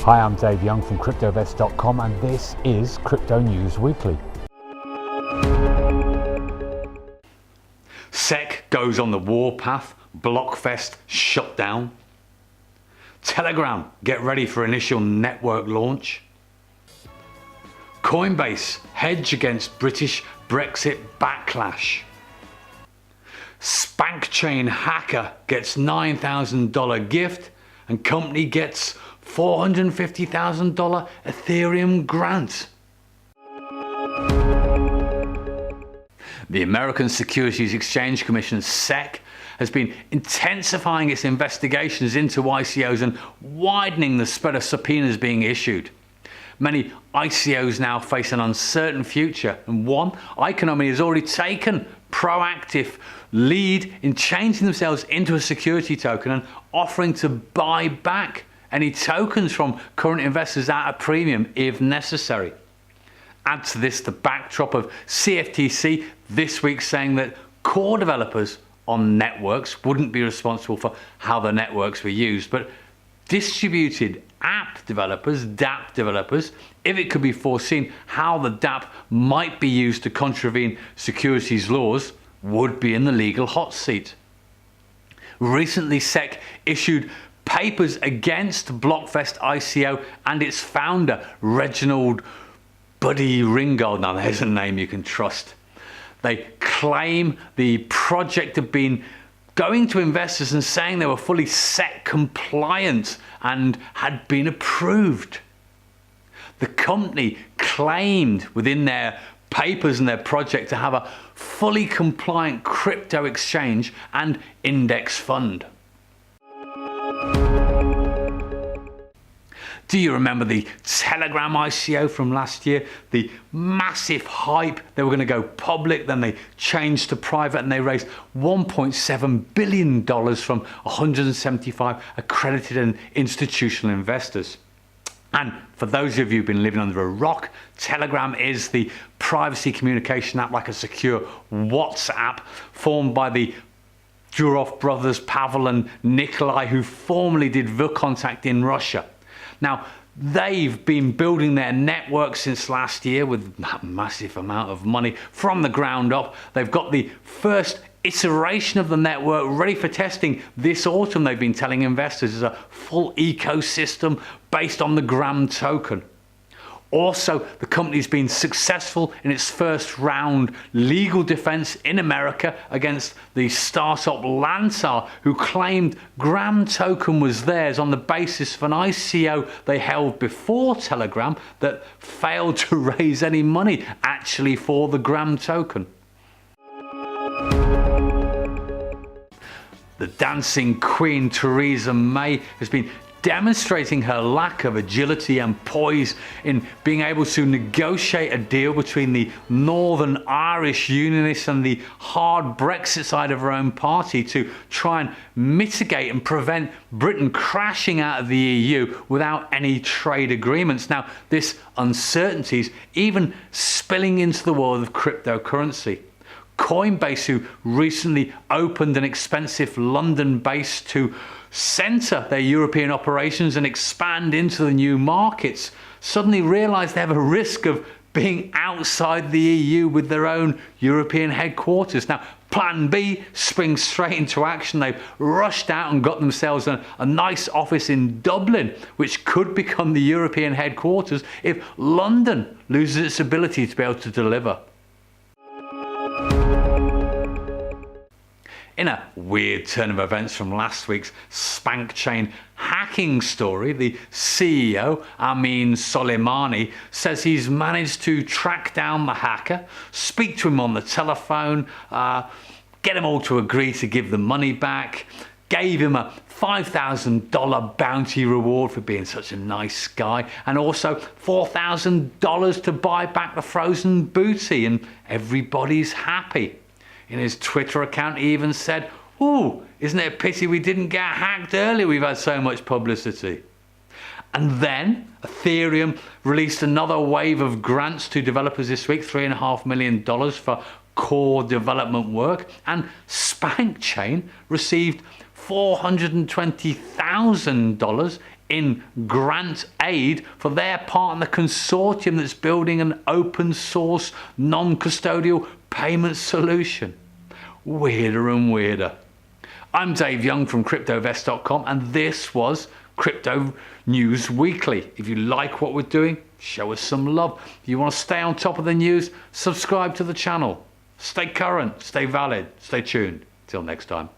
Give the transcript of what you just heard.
Hi, I'm Dave Young from CryptoVest.com and this is Crypto News Weekly. SEC goes on the warpath, Blockvest shut down. Telegram, get ready for initial network launch. Coinbase, hedge against British Brexit backlash. Spank chain hacker gets $9,000 gift and company gets $450,000 Ethereum grant. The American Securities Exchange Commission, SEC, has been intensifying its investigations into ICOs and widening the spread of subpoenas being issued. Many ICOs now face an uncertain future, and one, Iconomi, has already taken proactive lead in changing themselves into a security token and offering to buy back any tokens from current investors at a premium if necessary. Add to this the backdrop of CFTC this week saying that core developers on networks wouldn't be responsible for how the networks were used, but distributed app developers, dApp developers, if it could be foreseen how the dApp might be used to contravene securities laws, would be in the legal hot seat. Recently, SEC issued papers against Blockvest ICO and its founder, Reginald Buddy Ringgold. Now there's a name you can trust. They claim the project had been going to investors and saying they were fully SEC compliant and had been approved. The company claimed within their papers and their project to have a fully compliant crypto exchange and index fund. Do you remember the Telegram ICO from last year? The massive hype, they were going to go public, then they changed to private and they raised $1.7 billion from 175 accredited and institutional investors. And for those of you who've been living under a rock, Telegram is the privacy communication app, like a secure WhatsApp, formed by the Durov brothers, Pavel and Nikolai, who formerly did VKontakte in Russia. Now, they've been building their network since last year with a massive amount of money from the ground up. They've got the first iteration of the network ready for testing this autumn. They've been telling investors is a full ecosystem based on the Gram token. Also, the company's been successful in its first round legal defense in America against the startup Lantar, who claimed Gram token was theirs on the basis of an ICO they held before Telegram that failed to raise any money actually for the Gram token. The dancing queen Theresa May has been demonstrating her lack of agility and poise in being able to negotiate a deal between the Northern Irish Unionists and the hard Brexit side of her own party to try and mitigate and prevent Britain crashing out of the EU without any trade agreements. Now, this uncertainty is even spilling into the world of cryptocurrency. Coinbase, who recently opened an expensive London base to center their European operations and expand into the new markets, suddenly realized they have a risk of being outside the EU with their own European headquarters. Now, Plan B springs straight into action. They've rushed out and got themselves a nice office in Dublin, which could become the European headquarters if London loses its ability to be able to deliver. In a weird turn of events from last week's Spank chain hacking story, the CEO, Amin Soleimani, says he's managed to track down the hacker, speak to him on the telephone, get them all to agree to give the money back, gave him a $5,000 bounty reward for being such a nice guy, and also $4,000 to buy back the frozen booty, and everybody's happy. In his Twitter account, he even said, "Ooh, isn't it a pity we didn't get hacked earlier? We've had so much publicity." And then Ethereum released another wave of grants to developers this week, $3.5 million for core development work. And Spank Chain received $420,000 in grant aid for their part in the consortium that's building an open source, non-custodial payment solution. Weirder and weirder. I'm Dave Young from CryptoVest.com, and this was Crypto News Weekly. If you like what we're doing, show us some love. If you want to stay on top of the news, subscribe to the channel. Stay current, stay valid, stay tuned. Till next time.